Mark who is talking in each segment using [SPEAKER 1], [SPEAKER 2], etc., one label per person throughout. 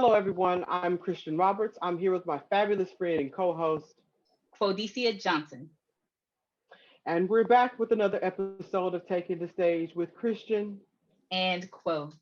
[SPEAKER 1] Hello, everyone. I'm Christian Roberts. I'm here with my fabulous friend and co-host,
[SPEAKER 2] Quodicia Johnson.
[SPEAKER 1] and we're back with another episode of Taking the Stage with Christian.
[SPEAKER 2] And Quo.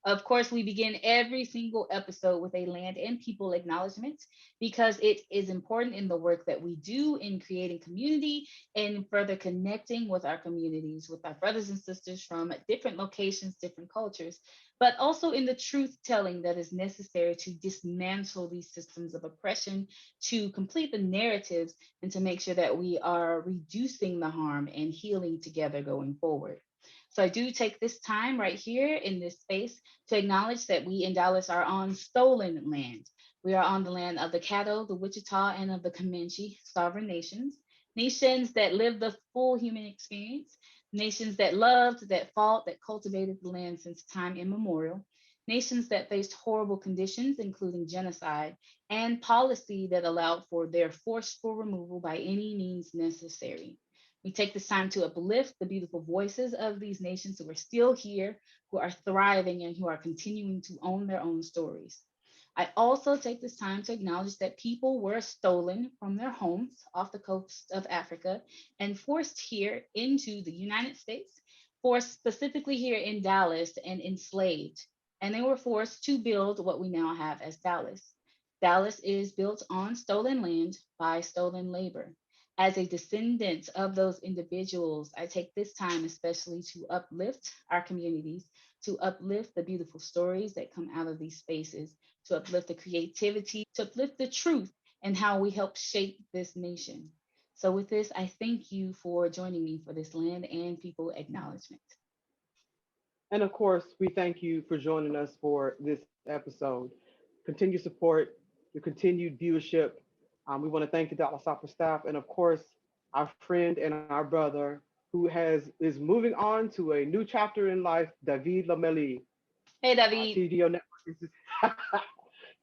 [SPEAKER 2] Of course, we begin every single episode with a land and people acknowledgement because it is important in the work that we do in creating community and further connecting with our communities, with our brothers and sisters from different locations, different cultures, but also in the truth telling that is necessary to dismantle these systems of oppression, to complete the narratives, and to make sure that we are reducing the harm and healing together going forward. So I do take this time right here in this space to acknowledge that we in Dallas are on stolen land. We are on the land of the Caddo, the Wichita, and of the Comanche sovereign nations, nations that live the full human experience, nations that loved, that fought, that cultivated the land since time immemorial, nations that faced horrible conditions, including genocide, and policy that allowed for their forceful removal by any means necessary. We take this time to uplift the beautiful voices of these nations who are still here, who are thriving, and who are continuing to own their own stories. I also take this time to acknowledge that people were stolen from their homes off the coast of Africa and forced here into the United States, forced specifically here in Dallas and enslaved. And they were forced to build what we now have as Dallas. Dallas is built on stolen land by stolen labor. As a descendant of those individuals, I take this time especially to uplift our communities, to uplift the beautiful stories that come out of these spaces, to uplift the creativity, to uplift the truth and how we help shape this nation. So, with this, I thank you for joining me for this land and people acknowledgement.
[SPEAKER 1] And of course, we thank you for joining us for this episode. Continued support, your continued viewership. We want to thank the Dallas Opera staff, and of course, our friend and our brother who is moving on to a new chapter in life, David Lamelli.
[SPEAKER 2] Hey, David.
[SPEAKER 1] TDO Network is his,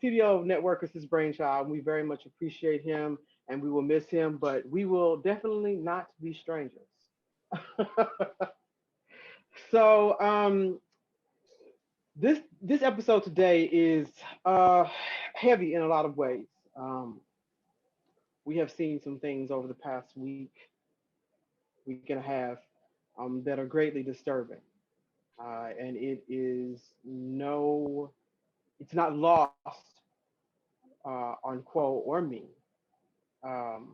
[SPEAKER 1] TDO Network is his brainchild. We very much appreciate him, and we will miss him, but we will definitely not be strangers. So this episode today is uh, heavy in a lot of ways. Um, we have seen some things over the past week and a half, that are greatly disturbing, and it's not lost on Quo or me, um,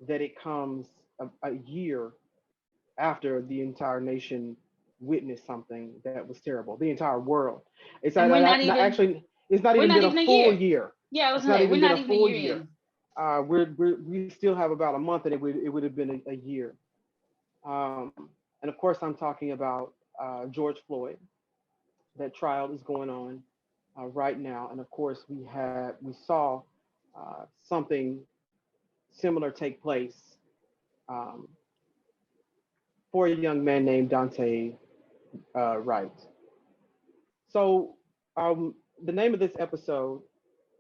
[SPEAKER 1] that it comes a year after the entire nation witnessed something that was terrible. The entire world.
[SPEAKER 2] And
[SPEAKER 1] Actually, it's not
[SPEAKER 2] we're
[SPEAKER 1] even
[SPEAKER 2] not
[SPEAKER 1] been a
[SPEAKER 2] even a
[SPEAKER 1] full
[SPEAKER 2] year.
[SPEAKER 1] year.
[SPEAKER 2] Yeah, I was
[SPEAKER 1] It's
[SPEAKER 2] gonna
[SPEAKER 1] not
[SPEAKER 2] say, we're
[SPEAKER 1] even been
[SPEAKER 2] not
[SPEAKER 1] a
[SPEAKER 2] even a
[SPEAKER 1] full
[SPEAKER 2] year
[SPEAKER 1] year.
[SPEAKER 2] in.
[SPEAKER 1] We still have about a month, and it would have been a year. And of course, I'm talking about George Floyd. That trial is going on right now, and of course, we saw something similar take place um, for a young man named Dante Wright. So, the name of this episode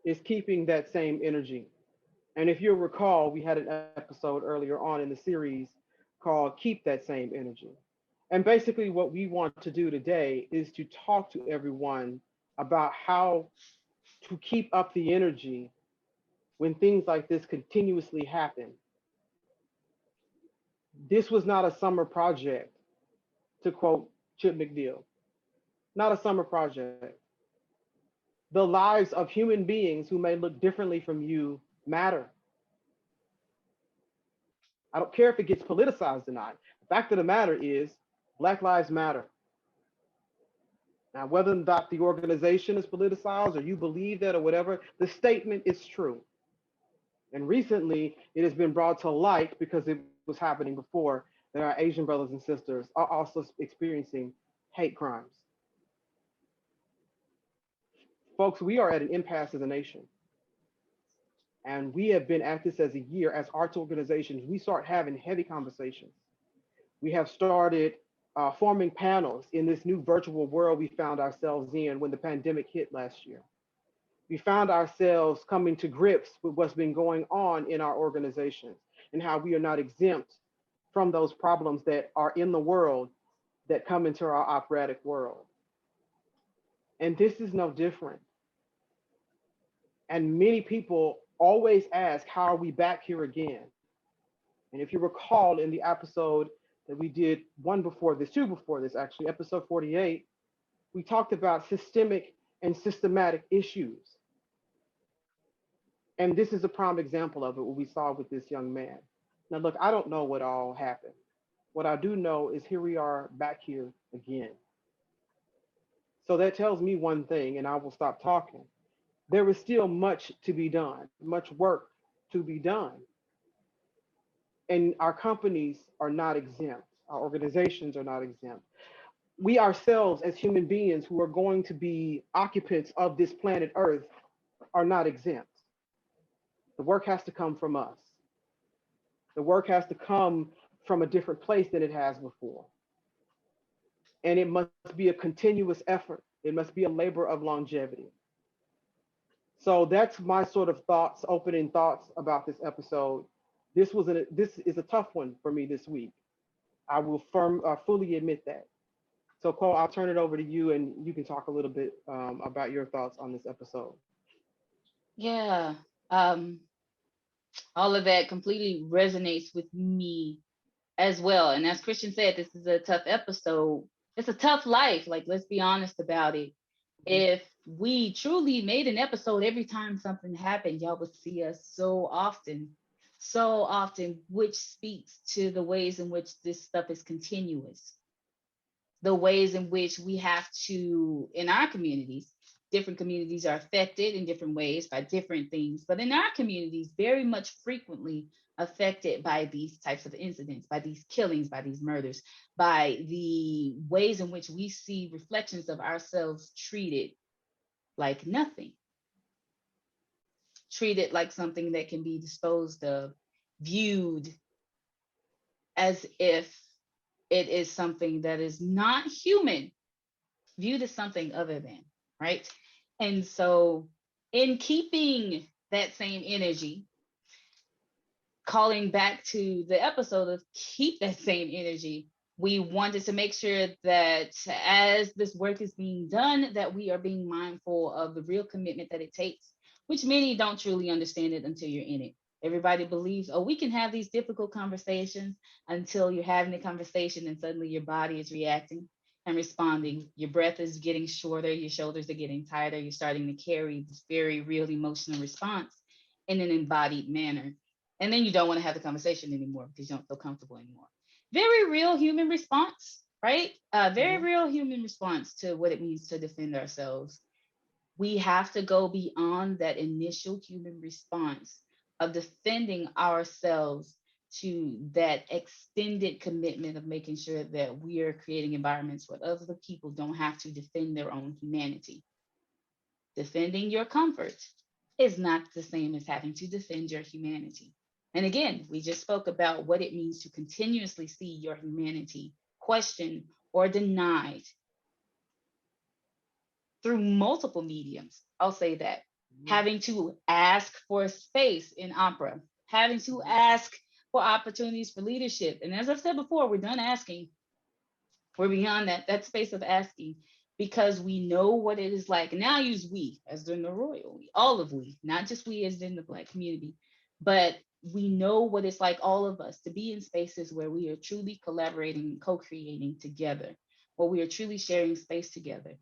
[SPEAKER 1] is keeping that same energy. And if you'll recall, we had an episode earlier on in the series called Keep That Same Energy. And basically, what we want to do today is to talk to everyone about how to keep up the energy when things like this continuously happen. This was not a summer project, to quote Chip McNeil, not a summer project. The lives of human beings who may look differently from you matter. I don't care if it gets politicized or not. The fact of the matter is, Black Lives Matter. Now, whether or not the organization is politicized or you believe that or whatever, the statement is true. And recently, it has been brought to light because it was happening before that our Asian brothers and sisters are also experiencing hate crimes. Folks, we are at an impasse as a nation. And we have been at this as a year as arts organizations. We start having heavy conversations. We have started forming panels in this new virtual world we found ourselves in when the pandemic hit last year. We found ourselves coming to grips with what's been going on in our organizations and how we are not exempt from those problems that are in the world that come into our operatic world. And this is no different. And many people always ask, how are we back here again? And if you recall in the episode that we did one before this, two before this, actually, episode 48, we talked about systemic and systematic issues. And this is a prime example of it, what we saw with this young man. Now, look, I don't know what all happened. What I do know is here we are back here again. So that tells me one thing, and I will stop talking. There is still much to be done, much work to be done. And our companies are not exempt, our organizations are not exempt. We ourselves, as human beings who are going to be occupants of this planet Earth, are not exempt. The work has to come from us. The work has to come from a different place than it has before. And it must be a continuous effort. It must be a labor of longevity. So that's my sort of thoughts, opening thoughts about this episode. This is a tough one for me this week. I will fully admit that. So, Cole, I'll turn it over to you, and you can talk a little bit about your thoughts on this episode.
[SPEAKER 2] Yeah. Um, all of that completely resonates with me as well. And as Christian said, this is a tough episode. It's a tough life. Like, let's be honest about it. If we truly made an episode every time something happened, y'all would see us so often, which speaks to the ways in which this stuff is continuous, the ways in which we have to, in our communities, different communities are affected in different ways by different things, but in our communities, very much frequently affected by these types of incidents, by these killings, by these murders, by the ways in which we see reflections of ourselves treated like nothing, treated like something that can be disposed of, viewed as if it is something that is not human, viewed as something other than, right? And so, in keeping that same energy, calling back to the episode of keep that same energy, we wanted to make sure that as this work is being done, that we are being mindful of the real commitment that it takes, which many don't truly understand it until you're in it. Everybody believes, oh, we can have these difficult conversations until you're having the conversation and suddenly your body is reacting and responding. Your breath is getting shorter, your shoulders are getting tighter, you're starting to carry this very real emotional response in an embodied manner. And then you don't want to have the conversation anymore because you don't feel comfortable anymore. Very real human response, right? Very
[SPEAKER 1] Mhm.
[SPEAKER 2] real human response to what it means to defend ourselves. We have to go beyond that initial human response of defending ourselves to that extended commitment of making sure that we are creating environments where other people don't have to defend their own humanity. Defending your comfort is not the same as having to defend your humanity. And again, we just spoke about what it means to continuously see your humanity questioned or denied through multiple mediums. I'll say that.
[SPEAKER 1] Mhm.
[SPEAKER 2] Having to ask for space in opera, having to ask for opportunities for leadership. And as I've said before, we're done asking. We're beyond that space of asking because we know what it is like. And now I use we as in the royal we, all of we, not just we as in the Black community, but we know what it's like, all of us, to be in spaces where we are truly collaborating and co-creating together, where we are truly sharing space together.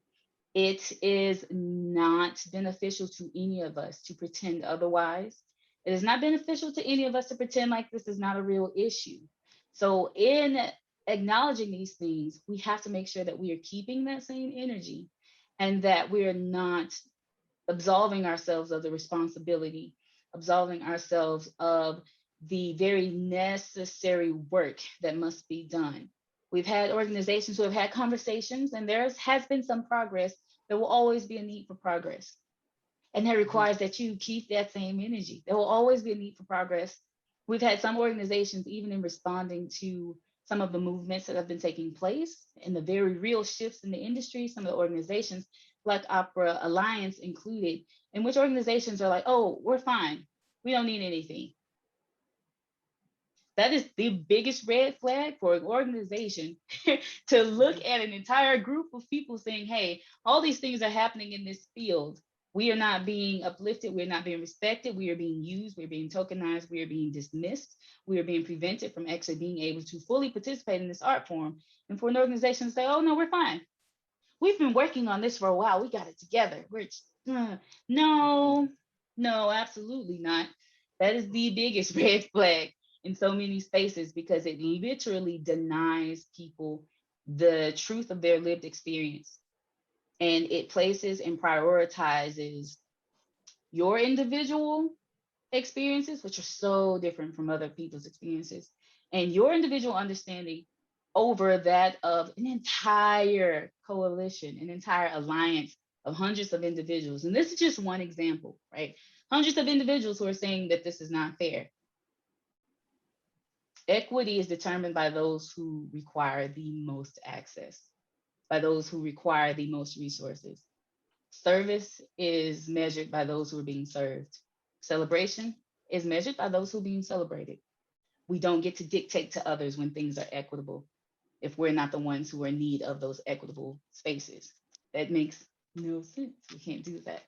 [SPEAKER 2] It is not beneficial to any of us to pretend otherwise. It is not beneficial to any of us to pretend like this is not a real issue. So, in acknowledging these things, we have to make sure that we are keeping that same energy and that we are not absolving ourselves of the responsibility, absolving ourselves of the very necessary work that must be done. We've had organizations who have had conversations, and there has been some progress. There will always be a need for progress. And that
[SPEAKER 1] Mhm.
[SPEAKER 2] requires that you keep that same energy. There will always be a need for progress. We've had some organizations, even in responding to some of the movements that have been taking place and the very real shifts in the industry, some of the organizations, Black Opera Alliance included, in which organizations are like, oh, we're fine. We don't need anything. That is the biggest red flag for an organization to look
[SPEAKER 1] Mhm.
[SPEAKER 2] at an entire group of people saying, hey, all these things are happening in this field. We are not being uplifted. We're not being respected. We are being used. We're being tokenized. We are being dismissed. We are being prevented from actually being able to fully participate in this art form. And for an organization to say, oh, no, we're fine. We've been working on this for a while. We got it together. We're just, no, no, absolutely not. That is the biggest red flag in so many spaces because it literally denies people the truth of their lived experience. And it places and prioritizes your individual experiences, which are so different from other people's experiences, and your individual understanding over that of an entire coalition, an entire alliance of hundreds of individuals. And this is just one example, right? Hundreds of individuals who are saying that this is not fair. Equity is determined by those who require the most access, by those who require the most resources. Service is measured by those who are being served. Celebration is measured by those who are being celebrated. We don't get to dictate to others when things are equitable if we're not the ones who are in need of those equitable spaces. That makes no sense. We can't do that.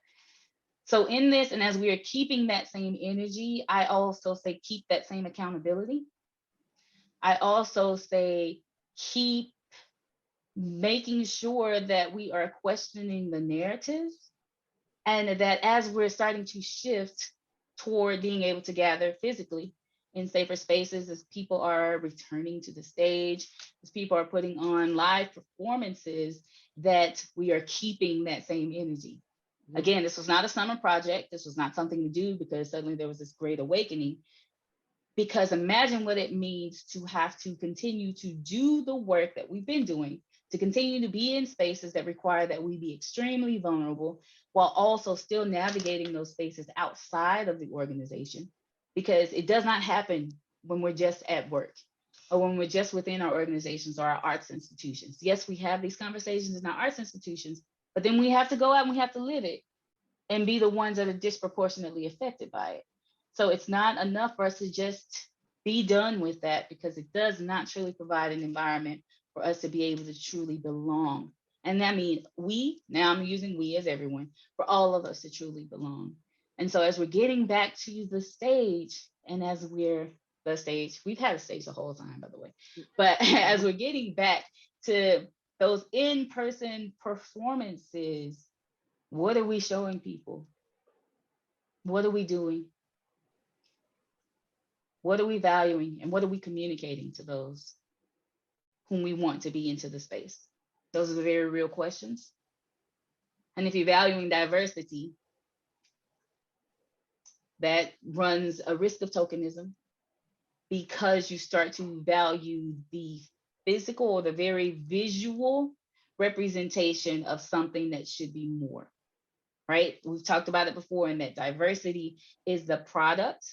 [SPEAKER 2] So in this, and as we are keeping that same energy, I also say keep that same accountability. I also say keep making sure that we are questioning the narratives, and that as we're starting to shift toward being able to gather physically in safer spaces, as people are returning to the stage, as people are putting on live performances, that we are keeping that same energy. Again, this was not a summer project. This was not something to do because suddenly there was this great awakening. Because imagine what it means to have to continue to do the work that we've been doing, to continue to be in spaces that require that we be extremely vulnerable while also still navigating those spaces outside of the organization. Because it does not happen when we're just at work or when we're just within our organizations or our arts institutions. Yes, we have these conversations in our arts institutions, but then we have to go out and we have to live it and be the ones that are disproportionately affected by it. So it's not enough for us to just be done with that because it does not truly provide an environment for us to be able to truly belong. And that means we, now I'm using we as everyone, for all of us to truly belong. And so as we're getting back to the stage, and as we're the stage, we've had a stage the whole time, by the way, but as we're getting back to those in-person performances, what are we showing people? What are we doing? What are we valuing? And what are we communicating to those whom we want to be into the space? Those are the very real questions. And if you're valuing diversity, that runs a risk of tokenism because you start to value the physical or the very visual representation of something that should be more, right? We've talked about it before, and that diversity is the product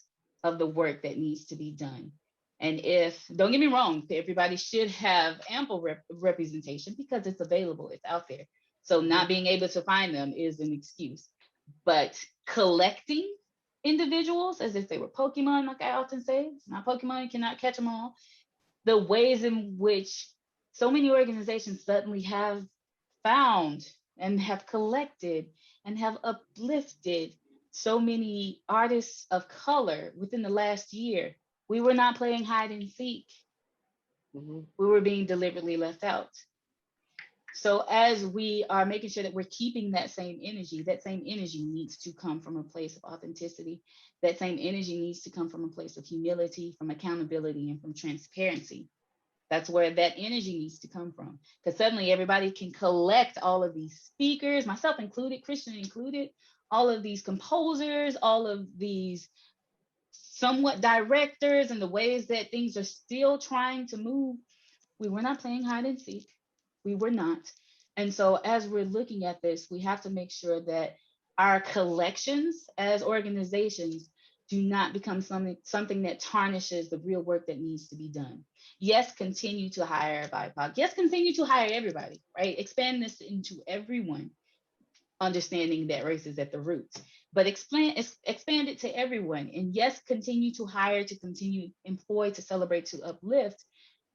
[SPEAKER 2] of the work that needs to be done. And if, don't get me wrong, everybody should have ample representation because it's available, it's out there. So not being able to find them is an excuse. But collecting individuals as if they were Pokemon, like I often say, it's not Pokemon, you cannot catch them all. The ways in which so many organizations suddenly have found and have collected and have uplifted so many artists of color within the last year. We were not playing hide and seek. We were being deliberately left out. So as we are making sure that we're keeping that same energy needs to come from a place of authenticity. That same energy needs to come from a place of humility, from accountability, and from transparency. That's where that energy needs to come from. Because suddenly everybody can collect all of these speakers, myself included, Kristian included, all of these composers, all of these somewhat directors, and the ways that things are still trying to move. We were not playing hide and seek. We were not. And so as we're looking at this, we have to make sure that our collections as organizations do not become something that tarnishes the real work that needs to be done. Yes, continue to hire BIPOC. Yes, continue to hire everybody, right? Expand this into everyone, understanding that race is at the roots, but expand it to everyone. And yes, continue to hire, to continue employ, to celebrate, to uplift.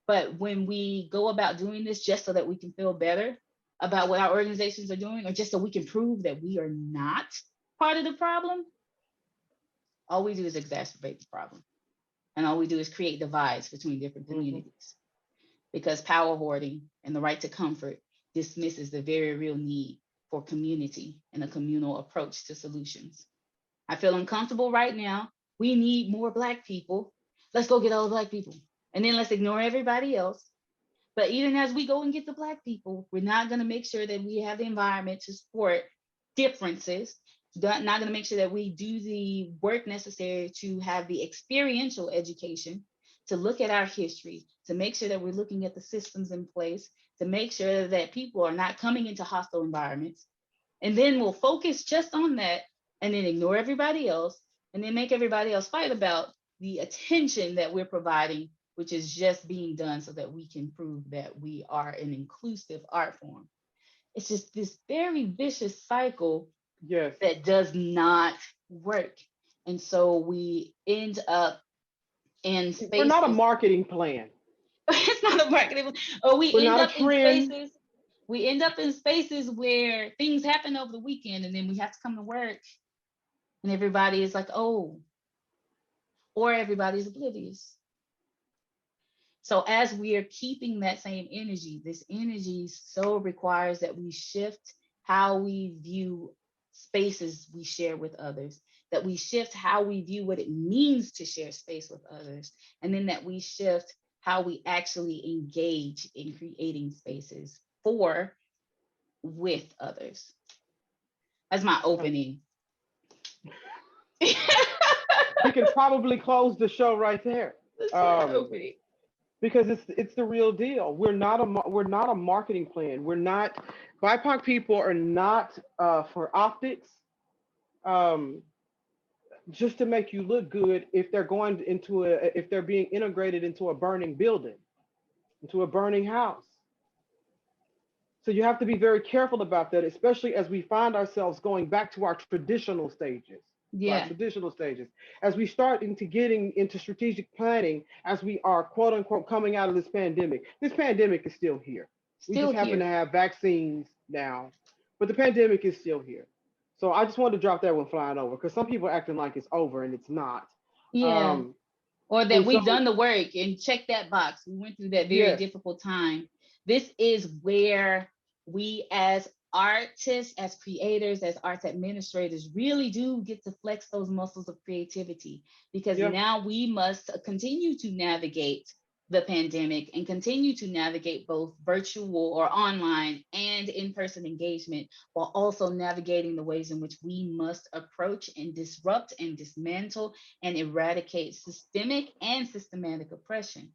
[SPEAKER 2] But when we go about doing this just so that we can feel better, about what our organizations are doing, or just so we can prove that we are not part of the problem, all we do is exacerbate the problem. And all we do is create divides between different
[SPEAKER 1] Hmm.
[SPEAKER 2] communities, because power hoarding and the right to comfort dismisses the very real need for community and a communal approach to solutions. I feel uncomfortable right now. We need more Black people. Let's go get all the Black people. And then let's ignore everybody else. But even as we go and get the Black people, we're not going to make sure that we have the environment to support differences. Not going to make sure that we do the work necessary to have the experiential education, to look at our history, to make sure that we're looking at the systems in place, to make sure that people are not coming into hostile environments. And then we'll focus just on that, and then ignore everybody else, and then make everybody else fight about the attention that we're providing, which is just being done so that we can prove that we are an inclusive art form. It's just this very vicious cycle
[SPEAKER 1] Yes.
[SPEAKER 2] that does not work. And so we end up in
[SPEAKER 1] We're not a
[SPEAKER 2] spaces.
[SPEAKER 1] marketing plan.
[SPEAKER 2] It's not a marketing, or
[SPEAKER 1] We're not a trend.
[SPEAKER 2] we end up in spaces where things happen over the weekend, and then we have to come to work and everybody is like, oh, or everybody's oblivious. So as we are keeping that same energy, this energy so requires that we shift how we view spaces we share with others, that we shift how we view what it means to share space with others, and then that we shift how we actually engage in creating spaces for, with others. That's my opening.
[SPEAKER 1] We can probably close the show right there.
[SPEAKER 2] That's my
[SPEAKER 1] Um,
[SPEAKER 2] opening.
[SPEAKER 1] because it's the real deal. We're not a marketing plan. We're not BIPOC people are not for optics, um, just to make you look good if they're going into if they're being integrated into a burning building, into a burning house. So you have to be very careful about that, especially as we find ourselves going back to our traditional stages, to our
[SPEAKER 2] Yeah,
[SPEAKER 1] traditional stages, as we start into getting into strategic planning, as we are quote unquote coming out of this pandemic. This pandemic is still here. We
[SPEAKER 2] still
[SPEAKER 1] just happen to
[SPEAKER 2] here.
[SPEAKER 1] have vaccines now, but the pandemic is still here. So I just wanted to drop that one flying over because some people are acting like it's over and it's not.
[SPEAKER 2] Yeah.
[SPEAKER 1] Um,
[SPEAKER 2] Or that
[SPEAKER 1] and
[SPEAKER 2] we've
[SPEAKER 1] so
[SPEAKER 2] done the work and check that box. We went through that very
[SPEAKER 1] yes,
[SPEAKER 2] difficult time. This is where we, as artists, as creators, as arts administrators, really do get to flex those muscles of creativity, because
[SPEAKER 1] yeah,
[SPEAKER 2] now we must continue to navigate the pandemic and continue to navigate both virtual or online and in-person engagement, while also navigating the ways in which we must approach and disrupt and dismantle and eradicate systemic and systematic oppression.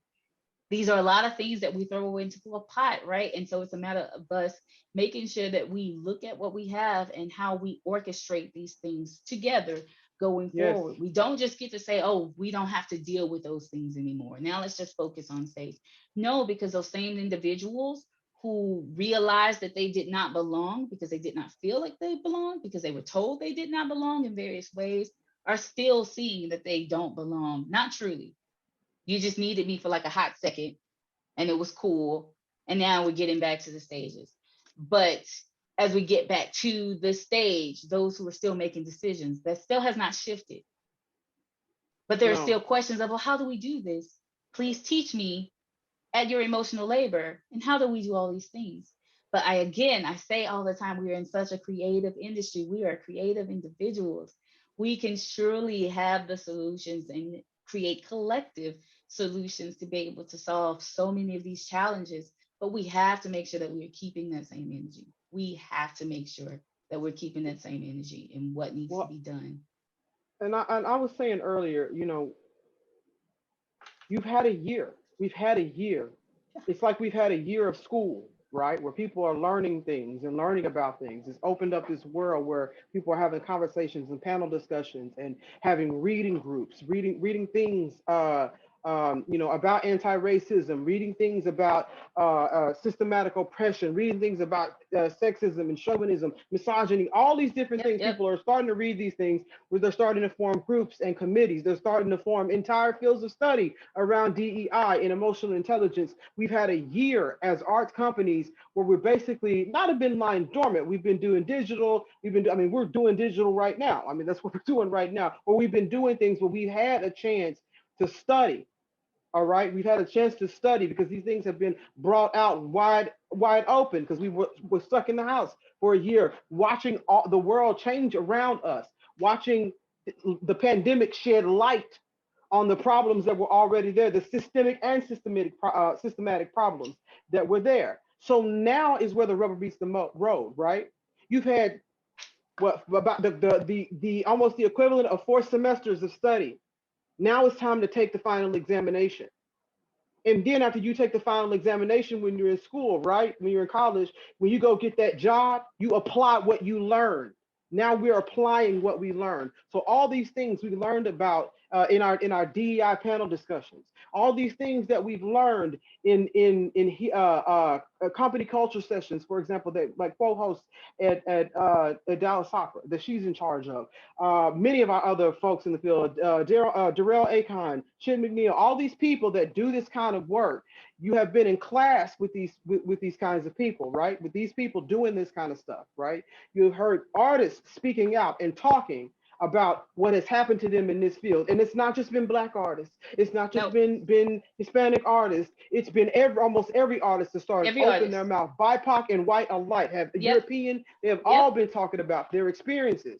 [SPEAKER 2] These are a lot of things that we throw into a pot, right? And so it's a matter of us making sure that we look at what we have and how we orchestrate these things together going
[SPEAKER 1] yes,
[SPEAKER 2] forward. We don't just get to say, oh, we don't have to deal with those things anymore. Now let's just focus on space. No, because those same individuals who realized that they did not belong because they did not feel like they belonged, because they were told they did not belong in various ways, are still seeing that they don't belong. Not truly. You just needed me for like a hot second and it was cool. And now we're getting back to the stages. But as we get back to the stage, those who are still making decisions, that still has not shifted. But there are
[SPEAKER 1] no,
[SPEAKER 2] still questions of, well, how do we do this? Please teach me at your emotional labor. And how do we do all these things? But I say all the time, we are in such a creative industry. We are creative individuals. We can surely have the solutions and create collective solutions to be able to solve so many of these challenges. But we have to make sure that we are keeping that same energy. We have to make sure that we're keeping that same energy in what needs to
[SPEAKER 1] well,
[SPEAKER 2] be done.
[SPEAKER 1] and I was saying earlier, you've had a year. We've had a year. It's like we've had a year of school, right? Where people are learning things and learning about things. It's opened up this world where people are having conversations and panel discussions and having reading groups, reading things about anti-racism, reading things about systematic oppression, reading things about sexism and chauvinism, misogyny, all these different things.
[SPEAKER 2] Yep.
[SPEAKER 1] People are starting to read these things where they're starting to form groups and committees. They're starting to form entire fields of study around DEI and emotional intelligence. We've had a year as arts companies where we're basically not have been lying dormant. We've been doing digital. We're doing digital right now. I mean, that's what we're doing right now. Or we've been doing things where we've had a chance to study. All right, we've had a chance to study because these things have been brought out wide open because were stuck in the house for a year, watching all the world change around us, watching the pandemic shed light on the problems that were already there, the systemic and systematic problems that were there. So now is where the rubber meets the road, right? You've had what about the almost the equivalent of 4 semesters of study. Now it's time to take the final examination. And then after you take the final examination when you're in school, right? When you're in college, when you go get that job, you apply what you learned. Now we're applying what we learned. So all these things we learned about in our DEI panel discussions, all these things that we've learned in company culture sessions, for example, that like Quo hosts at Dallas Soccer that she's in charge of. Many of our other folks in the field, Darrell Akon, Chin McNeil, all these people that do this kind of work. You have been in class with these kinds of people, right? With these people doing this kind of stuff, right? You've heard artists speaking out and talking about what has happened to them in this field. And it's not just been Black artists. It's not just been Hispanic artists. It's been almost every artist that started open their mouth. BIPOC and white alike have European, they have all been talking about their experiences.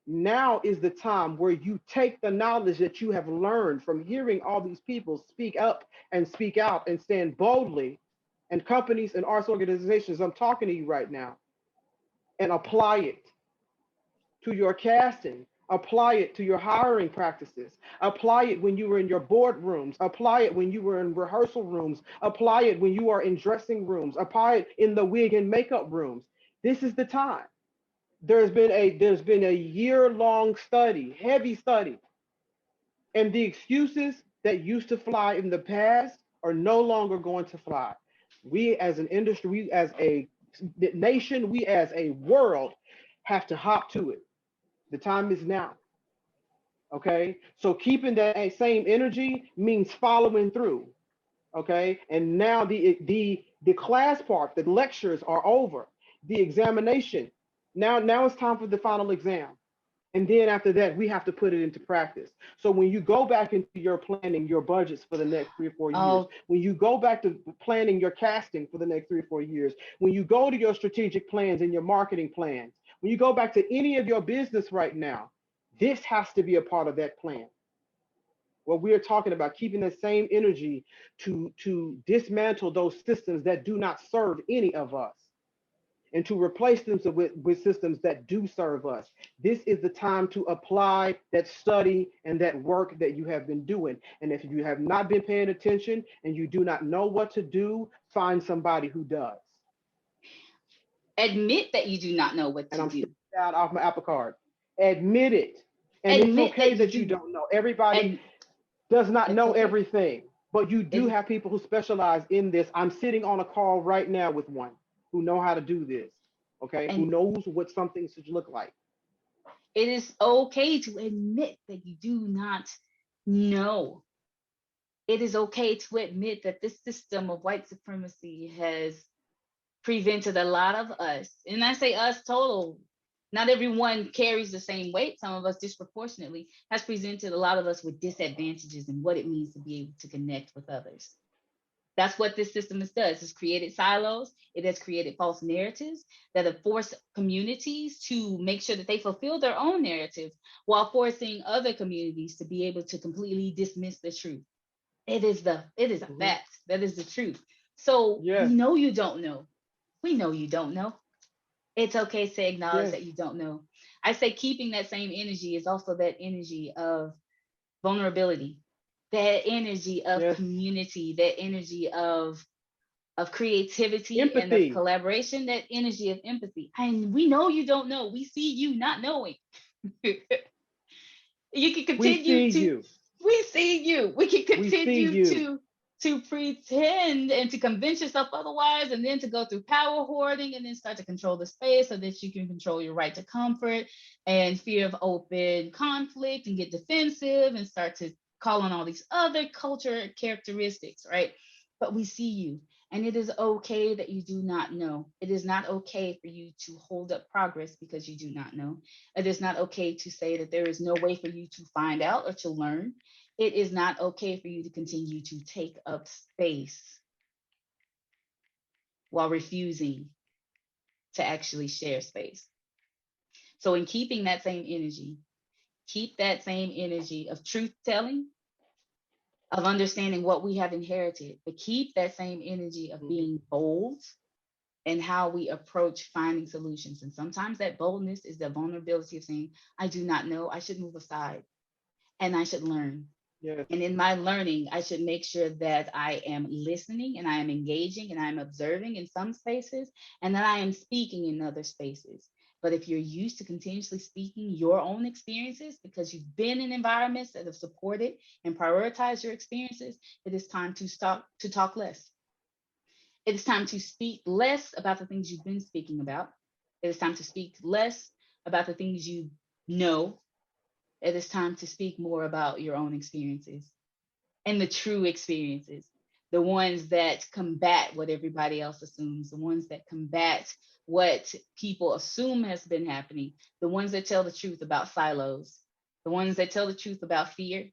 [SPEAKER 1] Now is the time where you take the knowledge that you have learned from hearing all these people speak up and speak out and stand boldly, and companies and arts organizations, I'm talking to you right now, and apply it to your casting, apply it to your hiring practices, apply it when you were in your boardrooms, apply it when you were in rehearsal rooms, apply it when you are in dressing rooms, apply it in the wig and makeup rooms. This is the time. There's been a year-long study, heavy study, and the excuses that used to fly in the past are no longer going to fly. We as an industry, we as a nation, we as a world have to hop to it. The time is now. Okay, so keeping that same energy means following through. Okay, and now the class part, the lectures are over. The examination. Now it's time for the final exam. And then after that, we have to put it into practice. So when you go back into your planning, your budgets for the next 3 or 4 years, when you go back to planning your casting for the next 3 or 4 years, when you go to your strategic plans and your marketing plans, when you go back to any of your business right now, this has to be a part of that plan. What we are talking about, keeping that same energy to dismantle those systems that do not serve any of us, and to replace them with systems that do serve us. This is the time to apply that study and that work that you have been doing. And if you have not been paying attention and you do not know what to do, find somebody who does.
[SPEAKER 2] Admit that you do not know what to do.
[SPEAKER 1] And I'm sticking out off my Apple Card. Admit it. And it's okay that you don't know. Everybody does not know everything, but you do have people who specialize in this. I'm sitting on a call right now with one who know how to do this, okay? Who knows what something should look like.
[SPEAKER 2] It is okay to admit that you do not know. It is okay to admit that this system of white supremacy has prevented a lot of us, and I say us total, not everyone carries the same weight, some of us disproportionately, has presented a lot of us with disadvantages in what it means to be able to connect with others. That's what this system does. It's created silos. It has created false narratives that have forced communities to make sure that they fulfill their own narrative while forcing other communities to be able to completely dismiss the truth. It is a fact. That is the truth. So we know you don't know. We know you don't know. It's okay to acknowledge that you don't know. I say keeping that same energy is also that energy of vulnerability, that energy of community, that energy of creativity, empathy, and of collaboration, that energy of empathy. And we know you don't know. We see you not knowing. You can continue We see you. We can
[SPEAKER 1] We see
[SPEAKER 2] continue
[SPEAKER 1] you.
[SPEAKER 2] to pretend and to convince yourself otherwise, and then to go through power hoarding and then start to control the space so that you can control your right to comfort and fear of open conflict and get defensive and start to call on all these other culture characteristics, right? But we see you. And it is okay that you do not know. It is not okay for you to hold up progress because you do not know. It is not okay to say that there is no way for you to find out or to learn. It is not okay for you to continue to take up space while refusing to actually share space. So, in keeping that same energy, keep that same energy of truth telling, of understanding what we have inherited, but keep that same energy of
[SPEAKER 1] Mhm.
[SPEAKER 2] being bold in how we approach finding solutions. And sometimes that boldness is the vulnerability of saying, I do not know, I should move aside and I should learn.
[SPEAKER 1] Yes.
[SPEAKER 2] And in my learning, I should make sure that I am listening and I am engaging and I'm observing in some spaces and that I am speaking in other spaces. But if you're used to continuously speaking your own experiences because you've been in environments that have supported and prioritized your experiences, it is time to stop to talk less. It is time to speak less about the things you've been speaking about. It is time to speak less about the things you know. It is time to speak more about your own experiences and the true experiences, the ones that combat what everybody else assumes, the ones that combat what people assume has been happening, the ones that tell the truth about silos, the ones that tell the truth about fear,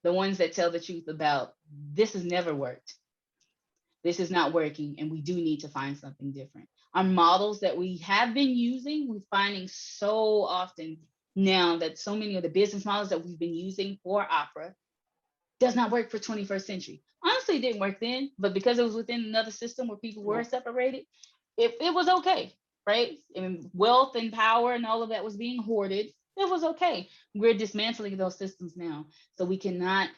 [SPEAKER 2] the ones that tell the truth about this has never worked, this is not working, and we do need to find something different. Our models that we have been using, we're finding so often now that so many of the business models that we've been using for opera does not work for 21st century. Honestly, it didn't work then, but because it was within another system where people were
[SPEAKER 1] Nope.
[SPEAKER 2] separated, it was okay, right? And wealth and power and all of that was being hoarded. It was okay. We're dismantling those systems now. So we cannot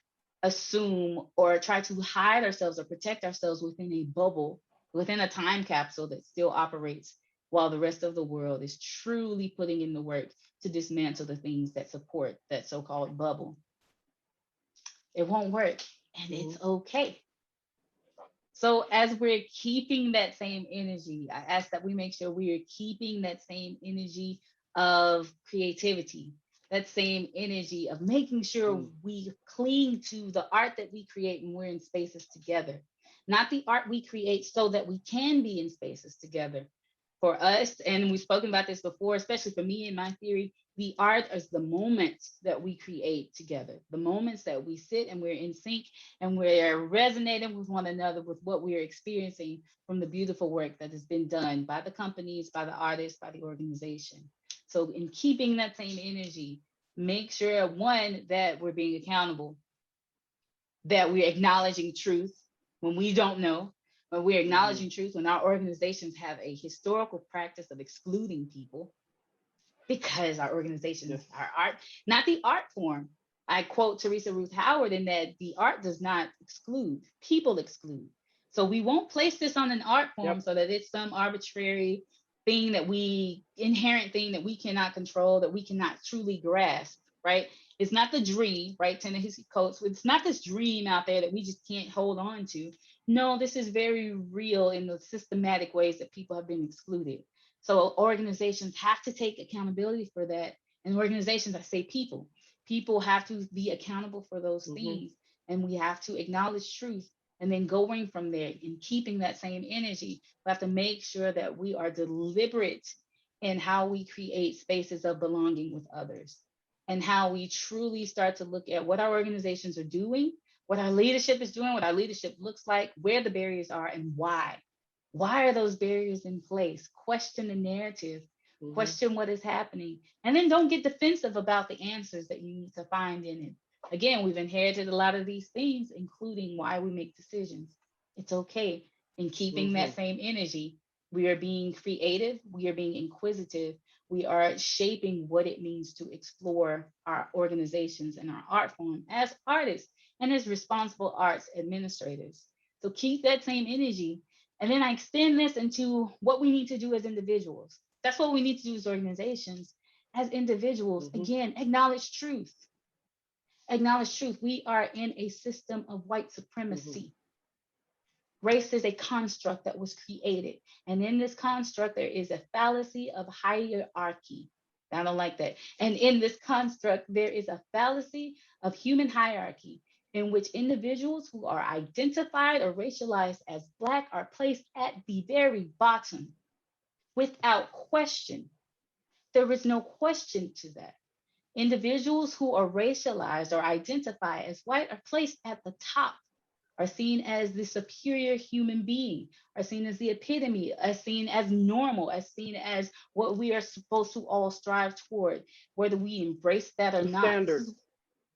[SPEAKER 2] assume or try to hide ourselves or protect ourselves within a bubble, within a time capsule that still operates while the rest of the world is truly putting in the work to dismantle the things that support that so-called bubble. It won't work, and
[SPEAKER 1] Mhm.
[SPEAKER 2] it's okay. So, as we're keeping that same energy, I ask that we make sure we are keeping that same energy of creativity, that same energy of making sure
[SPEAKER 1] Mm.
[SPEAKER 2] we cling to the art that we create when we're in spaces together, not the art we create so that we can be in spaces together. For us, and we've spoken about this before, especially for me and my theory, the art is the moments that we create together, the moments that we sit and we're in sync and we're resonating with one another with what we are experiencing from the beautiful work that has been done by the companies, by the artists, by the organization. So, in keeping that same energy, make sure one, that we're being accountable, that we're acknowledging truth when we don't know, when we're
[SPEAKER 1] Mhm.
[SPEAKER 2] acknowledging truth when our organizations have a historical practice of excluding people because our
[SPEAKER 1] Yes.
[SPEAKER 2] organizations are art, not the art form. I quote Teresa Ruth Howard in that the art does not exclude, people exclude. So we won't place this on an art form
[SPEAKER 1] Yep.
[SPEAKER 2] so that it's some arbitrary thing that inherent thing that we cannot control, that we cannot truly grasp, right? It's not the dream, right? Ta-Nehisi Coates. It's not this dream out there that we just can't hold on to. No, this is very real in the systematic ways that people have been excluded. So organizations have to take accountability for that. And organizations, I say people have to be accountable for those
[SPEAKER 1] Mhm.
[SPEAKER 2] things. And we have to acknowledge truth. And then going from there and keeping that same energy, we have to make sure that we are deliberate in how we create spaces of belonging with others and how we truly start to look at what our organizations are doing, what our leadership is doing, what our leadership looks like, where the barriers are, and why. Why are those barriers in place? Question the narrative,
[SPEAKER 1] Mhm.
[SPEAKER 2] question what is happening, and then don't get defensive about the answers that you need to find in it. Again, we've inherited a lot of these things, including why we make decisions. It's okay. In keeping that
[SPEAKER 1] Mhm.
[SPEAKER 2] same energy, we are being creative, we are being inquisitive, we are shaping what it means to explore our organizations and our art form as artists and as responsible arts administrators. So keep that same energy, and then I extend this into what we need to do as individuals. That's what we need to do as organizations. As individuals,
[SPEAKER 1] Mhm.
[SPEAKER 2] again, acknowledge truth. Acknowledge truth. We are in a system of white
[SPEAKER 1] Mhm.
[SPEAKER 2] supremacy. Race is a construct that was created. And in this construct, there is a fallacy of hierarchy. I don't like that. And in this construct, there is a fallacy of human hierarchy in which individuals who are identified or racialized as Black are placed at the very bottom without question. There is no question to that. Individuals who are racialized or identify as white are placed at the top, are seen as the superior human being, are seen as the epitome, are seen as normal, as seen as what we are supposed to all strive toward, whether we embrace that or
[SPEAKER 1] The
[SPEAKER 2] not. This
[SPEAKER 1] standard.
[SPEAKER 2] is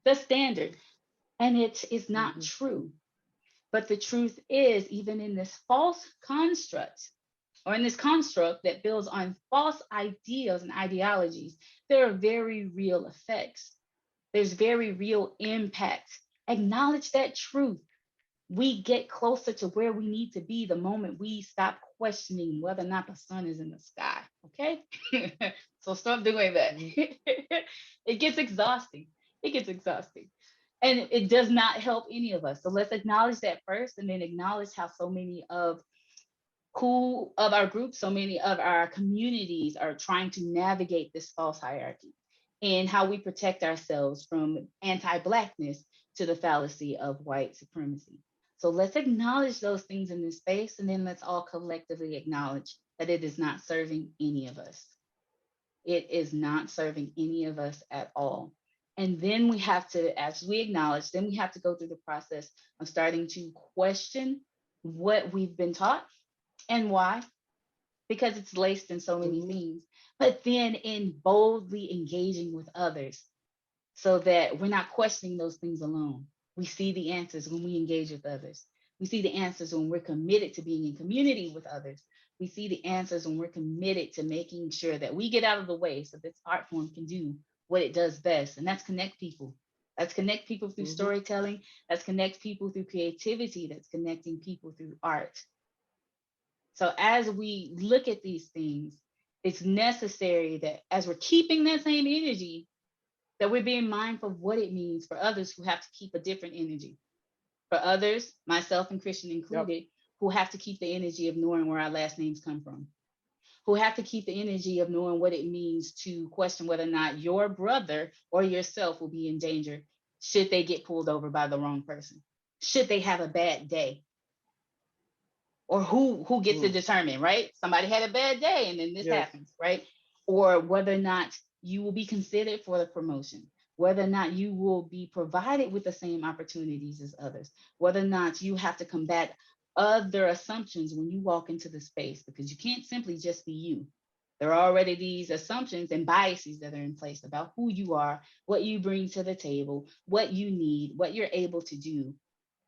[SPEAKER 2] the standard. And it is not
[SPEAKER 1] Hmm.
[SPEAKER 2] true. But the truth is, even in this false construct, or in this construct that builds on false ideas and ideologies, there are very real effects. There's very real impact. Acknowledge that truth. We get closer to where we need to be the moment we stop questioning whether or not the sun is in the sky. Okay? So stop doing that.
[SPEAKER 1] Hmm.
[SPEAKER 2] It gets exhausting. It gets exhausting. And it does not help any of us. So let's acknowledge that first and then acknowledge how so many of our groups, so many of our communities are trying to navigate this false hierarchy and how we protect ourselves from anti-Blackness to the fallacy of white supremacy. So let's acknowledge those things in this space, and then let's all collectively acknowledge that it is not serving any of us. It is not serving any of us at all. And then we have to, as we acknowledge, then we have to go through the process of starting to question what we've been taught and why, because it's laced in so many
[SPEAKER 1] Hmm.
[SPEAKER 2] things, but then in boldly engaging with others so that we're not questioning those things alone. We see the answers when we engage with others. We see the answers when we're committed to being in community with others. We see the answers when we're committed to making sure that we get out of the way so this art form can do what it does best, and that's connect people. That's connect people through
[SPEAKER 1] Hmm.
[SPEAKER 2] storytelling. That's connect people through creativity. That's connecting people through art. So as we look at these things, it's necessary that as we're keeping that same energy, that we're being mindful of what it means for others who have to keep a different energy. For others, myself and Christian
[SPEAKER 1] Yep.
[SPEAKER 2] included, who have to keep the energy of knowing where our last names come from, who have to keep the energy of knowing what it means to question whether or not your brother or yourself will be in danger should they get pulled over by the wrong person, should they have a bad day, or who gets to
[SPEAKER 1] Mm.
[SPEAKER 2] determine, right? Somebody had a bad day and then this
[SPEAKER 1] Yes.
[SPEAKER 2] happens, right? Or whether or not you will be considered for the promotion, whether or not you will be provided with the same opportunities as others, whether or not you have to combat other assumptions when you walk into the space, because you can't simply just be you. There are already these assumptions and biases that are in place about who you are, what you bring to the table, what you need, what you're able to do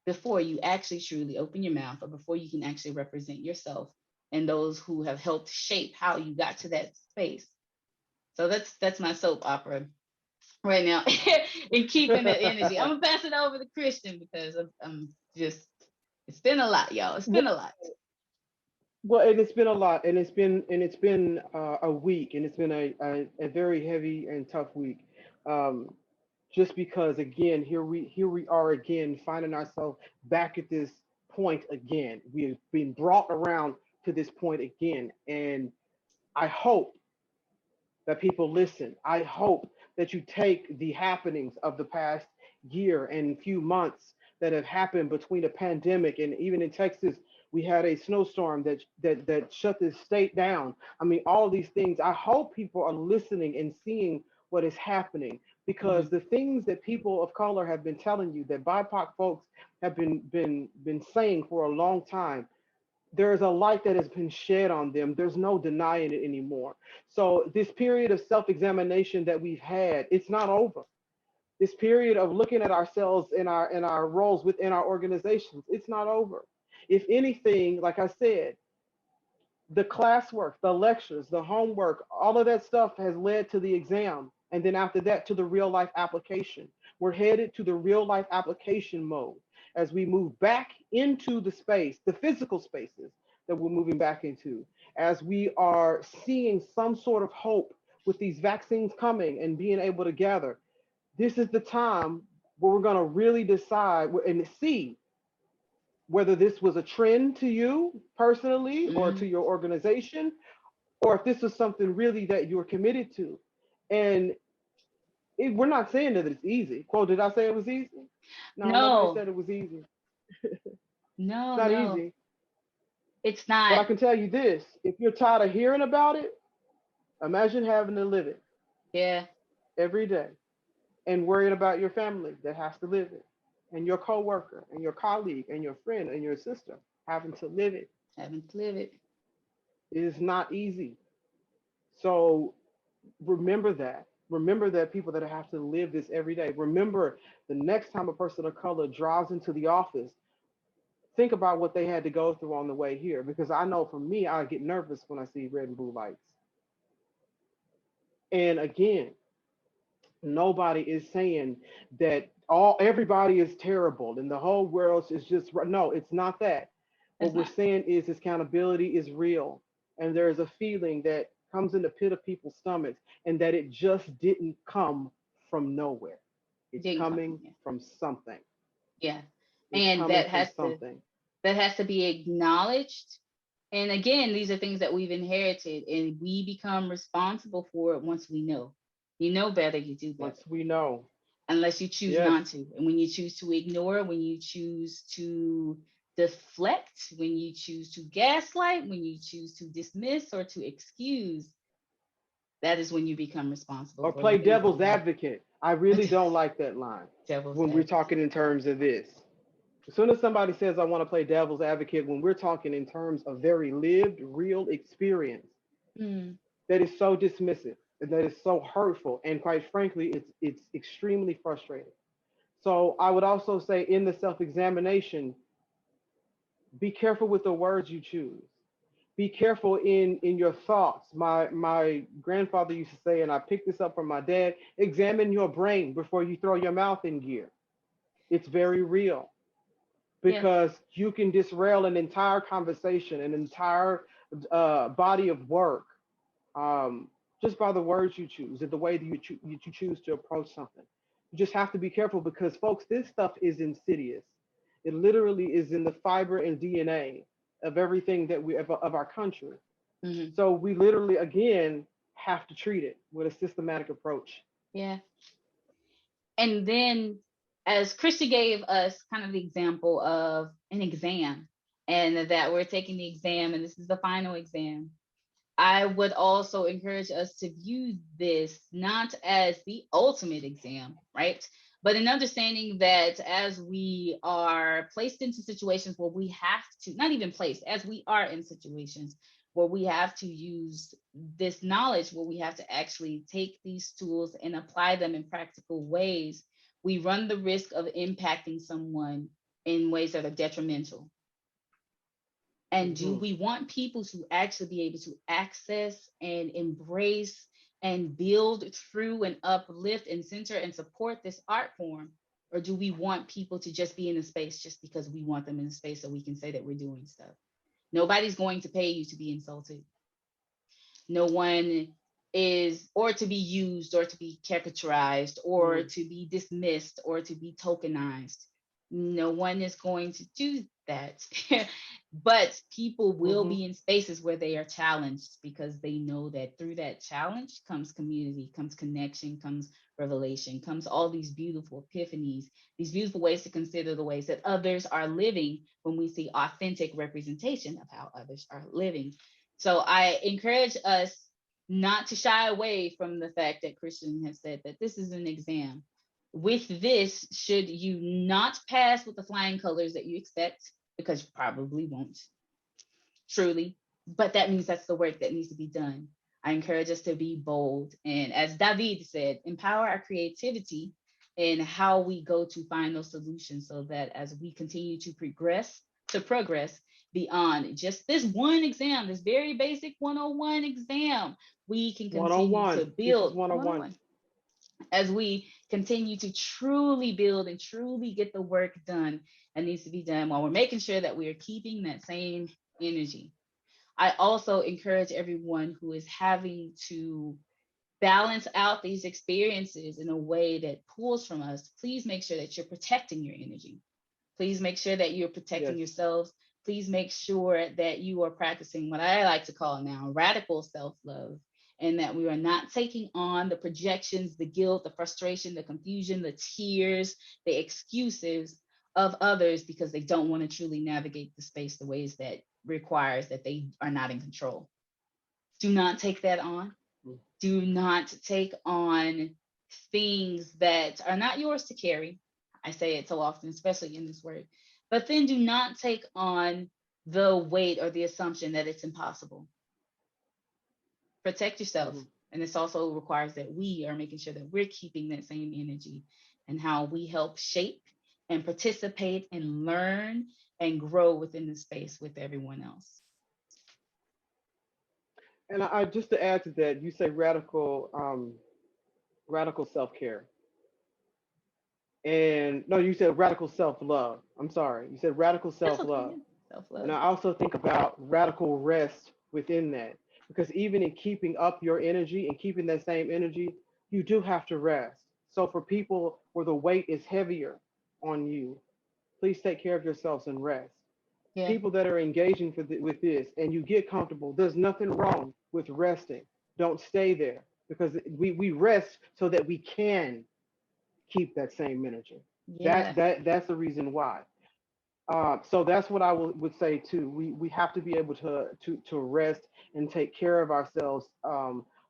[SPEAKER 2] before you actually truly open your mouth, or before you can actually represent yourself and those who have helped shape how you got to that space. So that's my soap opera right now. And keeping that energy. I'm gonna pass it over to Christian because I'm just, it's been a lot, y'all. It's been a lot.
[SPEAKER 1] Well, and it's been a lot, and it's been a week, and it's been a very heavy and tough week. Um, just because, again, here we are again, finding ourselves back at this point again. We have been brought around to this point again, and I hope that people listen. I hope that you take the happenings of the past year and few months that have happened between a pandemic, and even in Texas, we had a snowstorm that shut this state down. I mean, all these things. I hope people are listening and seeing what is happening, because
[SPEAKER 2] Mhm.
[SPEAKER 1] the things that people of color have been telling you, that BIPOC folks have been saying for a long time, there's a light that has been shed on them. There's no denying it anymore. So this period of self-examination that we've had, it's not over. This period of looking at ourselves in our roles within our organizations, it's not over. If anything, like I said, the classwork, the lectures, the homework, all of that stuff has led to the exam. And then after that, to the real life application. We're headed to the real life application mode as we move back into the space, the physical spaces that we're moving back into, as we are seeing some sort of hope with these vaccines coming and being able to gather. This is the time. where we're going to really decide and see whether this was a trend to you personally or to
[SPEAKER 2] Mm,
[SPEAKER 1] your organization, or if this is something really that you're committed to. And we're not saying that it's easy. Quote, did I say it was easy? No, nobody
[SPEAKER 2] no,
[SPEAKER 1] said it was easy. It's
[SPEAKER 2] no,
[SPEAKER 1] not
[SPEAKER 2] no,
[SPEAKER 1] easy.
[SPEAKER 2] it's
[SPEAKER 1] But
[SPEAKER 2] not.
[SPEAKER 1] I can tell you this, if you're tired of hearing about it, imagine having to live it
[SPEAKER 2] Yeah,
[SPEAKER 1] every day and worrying about your family that has to live it, and your coworker and your colleague and your friend and your sister having to live it.
[SPEAKER 2] having to live it.
[SPEAKER 1] It is not easy. So remember that. Remember that people that have to live this every day. Remember the next time a person of color drives into the office, think about what they had to go through on the way here. Because I know for me, I get nervous when I see red and blue lights. And again, nobody is saying that everybody is terrible and the whole world is just no, it's not that. What
[SPEAKER 2] It's
[SPEAKER 1] we're
[SPEAKER 2] not.
[SPEAKER 1] saying is accountability is real, and there is a feeling that comes in the pit of people's stomachs, and that it just didn't come from nowhere. It's
[SPEAKER 2] Didn't come from
[SPEAKER 1] coming
[SPEAKER 2] you.
[SPEAKER 1] from something.
[SPEAKER 2] Yeah.
[SPEAKER 1] It's
[SPEAKER 2] And
[SPEAKER 1] coming from something.
[SPEAKER 2] that has to be acknowledged. And again, these are things that we've inherited and we become responsible for it once we know. You know better, you do better.
[SPEAKER 1] Once we know.
[SPEAKER 2] Unless you choose
[SPEAKER 1] Yes.
[SPEAKER 2] not to. And when you choose to ignore, when you choose to deflect, when you choose to gaslight, when you choose to dismiss or to excuse, that is when you become responsible
[SPEAKER 1] Or
[SPEAKER 2] for the
[SPEAKER 1] play
[SPEAKER 2] things that
[SPEAKER 1] devil's
[SPEAKER 2] we do.
[SPEAKER 1] advocate. I really don't like that line
[SPEAKER 2] Devil's
[SPEAKER 1] when we're
[SPEAKER 2] advocate.
[SPEAKER 1] talking in terms of this. As soon as somebody says, I want to play devil's advocate, when we're talking in terms of very lived, real experience,
[SPEAKER 2] Mm,
[SPEAKER 1] that is so dismissive and that is so hurtful. And quite frankly, it's extremely frustrating. So I would also say in the self-examination, be careful with the words you choose. Be careful in your thoughts. My grandfather used to say, and I picked this up from my dad, examine your brain before you throw your mouth in gear. It's very real,
[SPEAKER 2] yes.
[SPEAKER 1] because you can disrail an entire conversation, an entire body of work, um, just by the words you choose and the way that you choose to approach something. You just have to be careful because, folks, this stuff is insidious. It literally is in the fiber and DNA of everything that of our country.
[SPEAKER 2] Hmm.
[SPEAKER 1] So we literally, again, have to treat it with a systematic approach.
[SPEAKER 2] Yeah. And then, as Christy gave us kind of the example of an exam, and that we're taking the exam, and this is the final exam, I would also encourage us to view this not as the ultimate exam, right? But in understanding that as we are placed into situations where we have to, not even placed, as we are in situations where we have to use this knowledge, where we have to actually take these tools and apply them in practical ways, we run the risk of impacting someone in ways that are detrimental. And do
[SPEAKER 1] Hmm.
[SPEAKER 2] we want people to actually be able to access and embrace and build through and uplift and center and support this art form? Or do we want people to just be in a space just because we want them in a space so we can say that we're doing stuff? Nobody's going to pay you to be insulted. No one is, or to be used, or to be caricaturized, or
[SPEAKER 1] Hmm.
[SPEAKER 2] to be dismissed, or to be tokenized. No one is going to do that. But people will
[SPEAKER 1] Hmm.
[SPEAKER 2] be in spaces where they are challenged because they know that through that challenge comes community, comes connection, comes revelation, comes all these beautiful epiphanies, these beautiful ways to consider the ways that others are living when we see authentic representation of how others are living. So I encourage us not to shy away from the fact that Christian has said that this is an exam. With this, should you not pass with the flying colors that you expect, because you probably won't, truly, but that means that's the work that needs to be done. I encourage us to be bold. And as David said, empower our creativity in how we go to find those solutions so that as we continue to progress beyond just this one exam, this very basic 101 exam, we can continue to
[SPEAKER 1] 101. This is
[SPEAKER 2] build
[SPEAKER 1] 101.
[SPEAKER 2] 101 as we continue to truly build and truly get the work done that needs to be done while we're making sure that we are keeping that same energy. I also encourage everyone who is having to balance out these experiences in a way that pulls from us, please make sure that you're protecting your energy. Please make sure that you're protecting
[SPEAKER 1] Yes.
[SPEAKER 2] yourselves. Please make sure that you are practicing what I like to call now radical self love, and that we are not taking on the projections, the guilt, the frustration, the confusion, the tears, the excuses of others because they don't want to truly navigate the space the ways that requires that they are not in control. Do not take that on.
[SPEAKER 1] Mm.
[SPEAKER 2] Do not take on things that are not yours to carry. I say it so often, especially in this work. But then do not take on the weight or the assumption that it's impossible. Protect yourself.
[SPEAKER 1] Mhm.
[SPEAKER 2] And this also requires that we are making sure that we're keeping that same energy and how we help shape and participate and learn and grow within the space with everyone else.
[SPEAKER 1] And I just to add to that, you say radical self care, and no, you said radical self love. I'm sorry, you said radical
[SPEAKER 2] That's
[SPEAKER 1] self
[SPEAKER 2] okay.
[SPEAKER 1] love.
[SPEAKER 2] Yeah. Self
[SPEAKER 1] And
[SPEAKER 2] love.
[SPEAKER 1] I also think about radical rest within that, because even in keeping up your energy and keeping that same energy, you do have to rest. So for people where the weight is heavier on you, please take care of yourselves and rest.
[SPEAKER 2] Yeah.
[SPEAKER 1] People that are engaging with this and you get comfortable, there's nothing wrong with resting. Don't stay there, because we rest so that we can keep that same energy.
[SPEAKER 2] Yeah.
[SPEAKER 1] That's the reason why. So that's what I would say too. We have to be able to rest and take care of ourselves,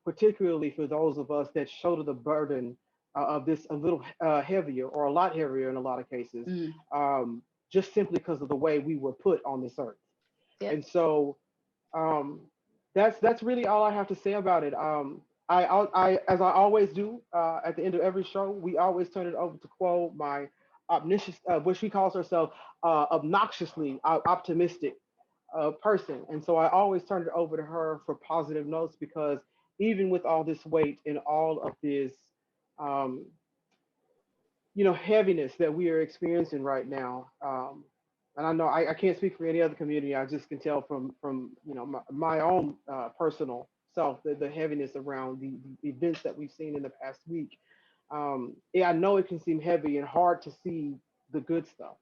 [SPEAKER 1] particularly for those of us that shoulder the burden of this a little heavier or a lot heavier in a lot of cases,
[SPEAKER 2] Mm.
[SPEAKER 1] um, just simply because of the way we were put on this earth.
[SPEAKER 2] Yep.
[SPEAKER 1] And so um, that's really all I have to say about it. I as I always do at the end of every show, we always turn it over to Quo, my omniscient, which she calls herself obnoxiously optimistic person. And so I always turn it over to her for positive notes, because even with all this weight and all of this, um, heaviness that we are experiencing right now. And I know I can't speak for any other community. I just can tell from my own personal self the heaviness around the events that we've seen in the past week. Yeah, I know it can seem heavy and hard to see the good stuff,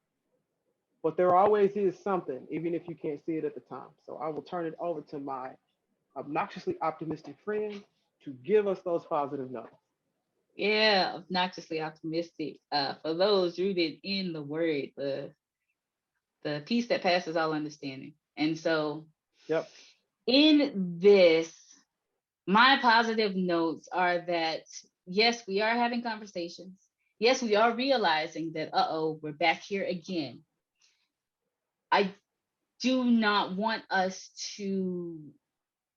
[SPEAKER 1] but there always is something, even if you can't see it at the time. So I will turn it over to my obnoxiously optimistic friend to give us those positive notes.
[SPEAKER 2] Yeah, obnoxiously optimistic. For those rooted in the word, the peace that passes all understanding. And so,
[SPEAKER 1] Yep.
[SPEAKER 2] in this, my positive notes are that yes, we are having conversations. Yes, we are realizing that we're back here again. I do not want us to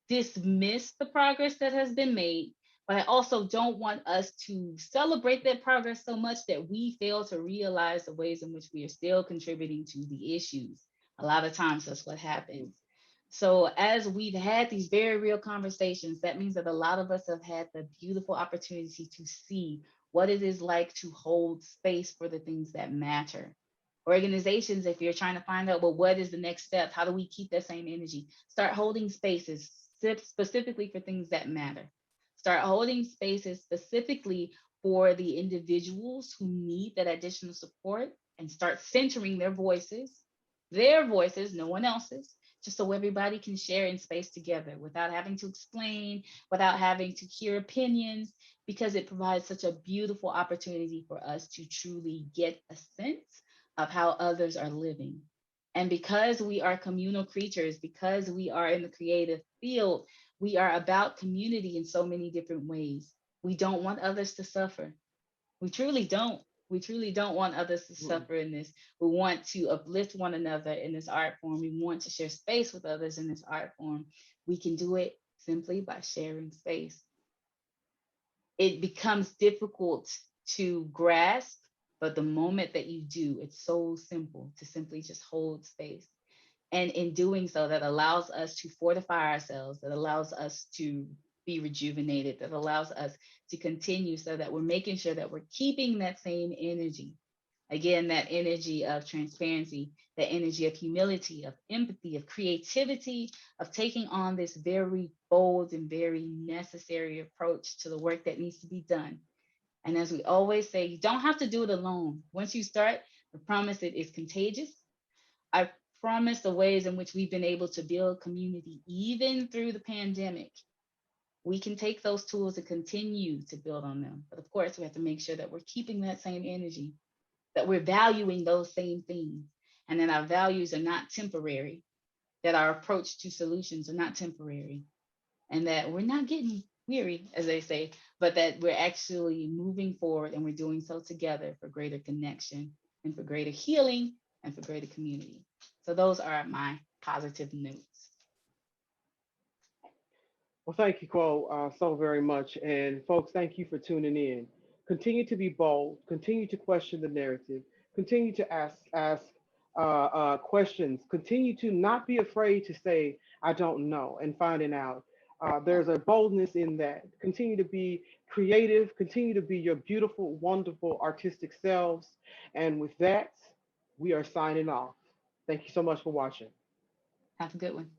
[SPEAKER 2] dismiss the progress that has been made, but I also don't want us to celebrate that progress so much that we fail to realize the ways in which we are still contributing to the issues. A lot of times that's what happens. So, as we've had these very real conversations, that means that a lot of us have had the beautiful opportunity to see what it is like to hold space for the things that matter. Organizations, if you're trying to find out, well, what is the next step? How do we keep that same energy? Start holding spaces specifically for things that matter. Start holding spaces specifically for the individuals who need that additional support, and start centering their voices, no one else's, just so everybody can share in space together without having to explain, without having to hear opinions, because it provides such a beautiful opportunity for us to truly get a sense of how others are living. And because we are communal creatures, because we are in the creative field, we are about community in so many different ways. We don't want others to suffer. We truly don't. We truly don't want others to
[SPEAKER 1] Mm-mm.
[SPEAKER 2] suffer in this. We want to uplift one another in this art form. We want to share space with others in this art form. We can do it simply by sharing space. It becomes difficult to grasp, but the moment that you do, it's so simple to simply just hold space. And in doing so, that allows us to fortify ourselves, that allows us to be rejuvenated, that allows us to continue, so that we're making sure that we're keeping that same energy. Again, that energy of transparency, that energy of humility, of empathy, of creativity, of taking on this very bold and very necessary approach to the work that needs to be done. And as we always say, you don't have to do it alone. Once you start, I promise it is contagious. I promise the ways in which we've been able to build community, even through the pandemic, we can take those tools and continue to build on them. But of course, we have to make sure that we're keeping that same energy, that we're valuing those same things, and that our values are not temporary, that our approach to solutions are not temporary, and that we're not getting weary, as they say, but that we're actually moving forward and we're doing so together for greater connection and for greater healing and for greater community. So those are my positive notes.
[SPEAKER 1] Well, thank you, Quo, so very much. And folks, thank you for tuning in. Continue to be bold. Continue to question the narrative. Continue to ask questions. Continue to not be afraid to say, "I don't know," and finding out. There's a boldness in that. Continue to be creative. Continue to be your beautiful, wonderful, artistic selves. And with that, we are signing off. Thank you so much for watching.
[SPEAKER 2] Have a good one.